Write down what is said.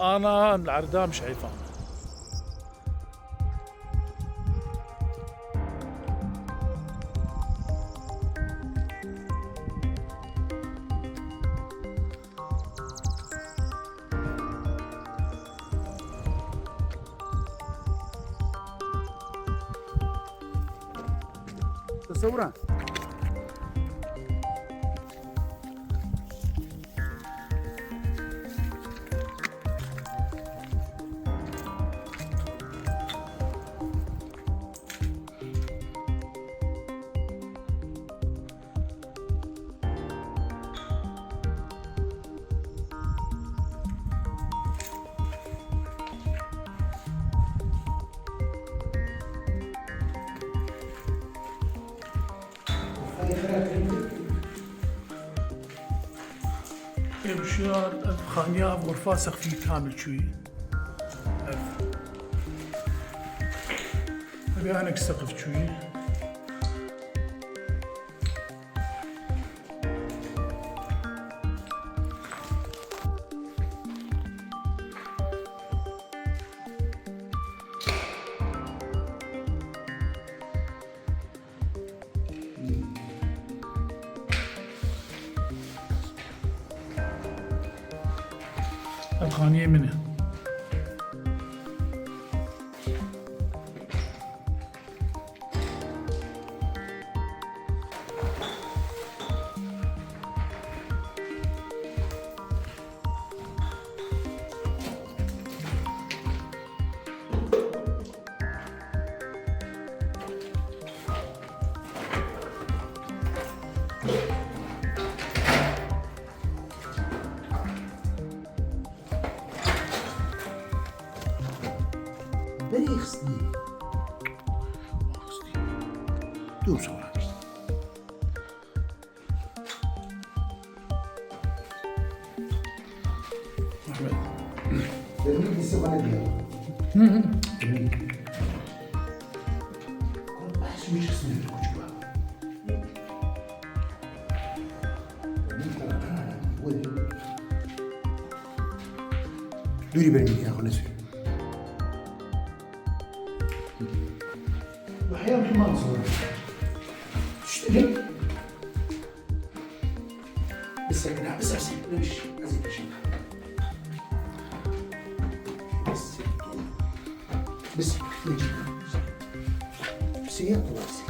انا العردام شايفها. تصورا بشيار خانياب غرفة سقفية كامل شوي. أبي أنا السقف شوي. الخانية منه. بريخسني دوب صورة أحمد. برمي بيسوى نبيا كنت بحس مش اسمي الكتبة دوري برمي يا أخو نسوي وحياة في منصور تشتري بس كده بس أرسل مش أزيد شيء بس نجي بس هي طلعت